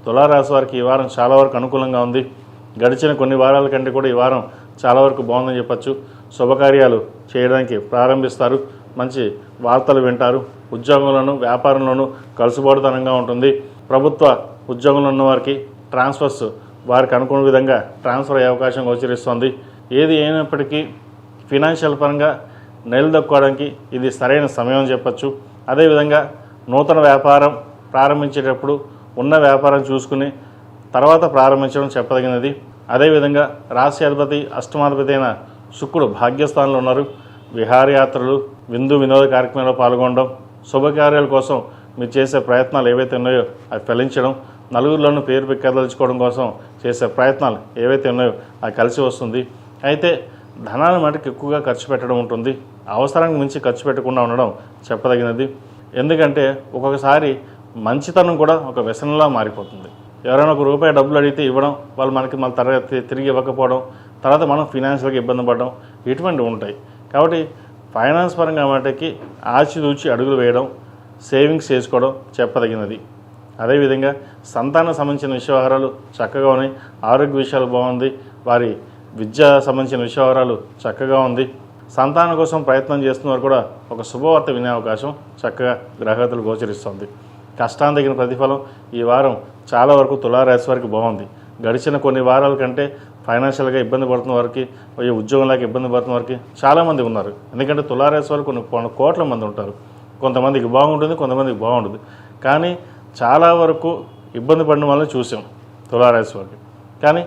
తులారాశి వారికి ఈ వారం చాలా వరకు అనుకూలంగా ఉంది. గడిచిన కొన్ని వారాల కంటే కూడా ఈ వారం చాలా వరకు బాగుందని చెప్పచ్చు. శుభకార్యాలు చేయడానికి ప్రారంభిస్తారు. మంచి వార్తలు వింటారు. ఉద్యోగంలోనూ వ్యాపారంలోనూ కలుసుబాటుతనంగా ఉంటుంది. ప్రభుత్వ ఉద్యోగంలో ఉన్న వారికి ట్రాన్స్ఫర్స్ వారికి అనుకున్న విధంగా ట్రాన్స్ఫర్ అయ్యే అవకాశం గోచరిస్తుంది. ఏది అయినప్పటికీ ఫినాన్షియల్ పరంగా నిలదొక్కుకోవడానికి ఇది సరైన సమయం అని చెప్పచ్చు. అదేవిధంగా నూతన వ్యాపారం ప్రారంభించేటప్పుడు ఉన్న వ్యాపారం చూసుకుని తర్వాత ప్రారంభించడం చెప్పదగినది. అదేవిధంగా రాశ్యాధిపతి అష్టమాధిపతి అయిన శుక్రుడు భాగ్యస్థానంలో ఉన్నారు. విహారయాత్రలు, విందు వినోద కార్యక్రమాల్లో పాల్గొనడం, శుభకార్యాల కోసం మీరు చేసే ప్రయత్నాలు ఏవైతే ఉన్నాయో అవి ఫలించడం, నలుగురిలోనూ పేరు పెక్కదలుచుకోవడం కోసం చేసే ప్రయత్నాలు ఏవైతే ఉన్నాయో అది కలిసి వస్తుంది. అయితే ధనాన్ని మటుకు ఎక్కువగా ఖర్చు పెట్టడం ఉంటుంది. అవసరానికి మించి ఖర్చు పెట్టకుండా ఉండడం చెప్పదగినది. ఎందుకంటే ఒక్కొక్కసారి మంచితనం కూడా ఒక వ్యసనంలా మారిపోతుంది. ఎవరైనా ₹1 డబ్బులు అడిగితే ఇవ్వడం, వాళ్ళు మనకి మళ్ళీ తర్వాత తిరిగి ఇవ్వకపోవడం, తర్వాత మనం ఫినాన్షియల్గా ఇబ్బంది పడడం, ఇటువంటివి ఉంటాయి. కాబట్టి ఫైనాన్స్ పరంగా మటుకి ఆచితూచి అడుగులు వేయడం, సేవింగ్స్ చేసుకోవడం చెప్పదగినది. అదేవిధంగా సంతానం సంబంధించిన వ్యవహారాలు చక్కగా ఉన్నాయి. ఆరోగ్య విషయాలు బాగుంది. వారి విద్య సంబంధించిన వ్యవహారాలు చక్కగా ఉంది. సంతానం కోసం ప్రయత్నం చేస్తున్నవారు కూడా ఒక శుభవార్త వినే అవకాశం చక్కగా గ్రహగతులు గోచరిస్తుంది. కష్టానికి తగిన ప్రతిఫలం ఈ వారం చాలా వరకు తులారాశి వారికి బాగుంది. గడిచిన కొన్ని వారాల కంటే ఫైనాన్షియల్గా ఇబ్బంది పడుతున్న వారికి, ఉద్యోగంలోకి ఇబ్బంది పడుతున్న వారికి చాలామంది ఉన్నారు. ఎందుకంటే తులారాశి వారు కొన్ని కోట్ల మంది ఉంటారు. కొంతమందికి బాగుంటుంది, కొంతమందికి బాగుంటుంది. కానీ చాలా వరకు ఇబ్బంది పడిన వాళ్ళని చూసాం తులారాశి వారికి. కానీ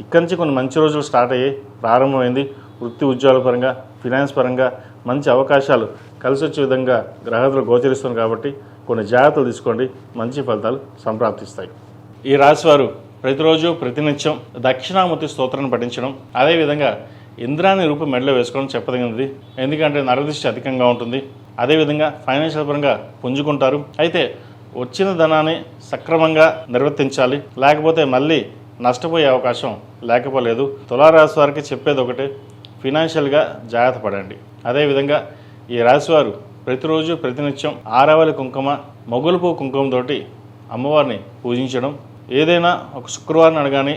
ఇక్కడి నుంచి కొన్ని మంచి రోజులు స్టార్ట్ అయ్యి ప్రారంభమైంది. వృత్తి ఉద్యోగాల పరంగా, ఫినాన్స్ పరంగా మంచి అవకాశాలు కలిసి వచ్చే విధంగా గ్రహతులు గోచరిస్తుంది. కాబట్టి కొన్ని జాగ్రత్తలు తీసుకోండి, మంచి ఫలితాలు సంప్రాప్తిస్తాయి. ఈ రాశివారు ప్రతిరోజు ప్రతినిత్యం దక్షిణామూర్తి స్తోత్రాన్ని పఠించడం, అదేవిధంగా ఇంద్రాణి రూపం మెడలో వేసుకోవడం చెప్పదగినది. ఎందుకంటే నరదృష్టి అధికంగా ఉంటుంది. అదేవిధంగా ఫైనాన్షియల్ పరంగా పుంజుకుంటారు. అయితే వచ్చిన ధనాన్ని సక్రమంగా నిర్వర్తించాలి, లేకపోతే మళ్ళీ నష్టపోయే అవకాశం లేకపోలేదు. తులారాశి వారికి చెప్పేది ఒకటే, ఫినాన్షియల్గా జాగ్రత్త పడండి. అదేవిధంగా ఈ రాశివారు ప్రతిరోజు ప్రతినిత్యం ఆరవలి కుంకుమ, మొగులుపు కుంకుమతోటి అమ్మవారిని పూజించడం, ఏదైనా ఒక శుక్రవారం అడగాని,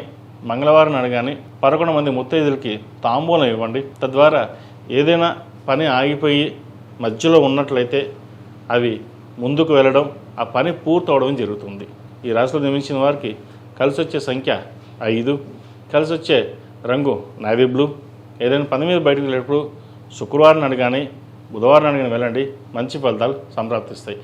మంగళవారం అడగాని 11 మంది ముత్తైదులకి తాంబూలం ఇవ్వండి. తద్వారా ఏదైనా పని ఆగిపోయి మధ్యలో ఉన్నట్లయితే అవి ముందుకు వెళ్ళడం, ఆ పని పూర్తవడం జరుగుతుంది. ఈ రాశిలో జన్మించిన వారికి కలిసి వచ్చే సంఖ్య 5, కలిసి వచ్చే రంగు నేవీ బ్లూ. ఏదైనా పని మీద బయటకు వెళ్ళేటప్పుడు శుక్రవారం అడగాని, బుధవారం అడిగిన వెళ్ళండి, మంచి ఫలితాలు సంప్రాప్తిస్తాయి.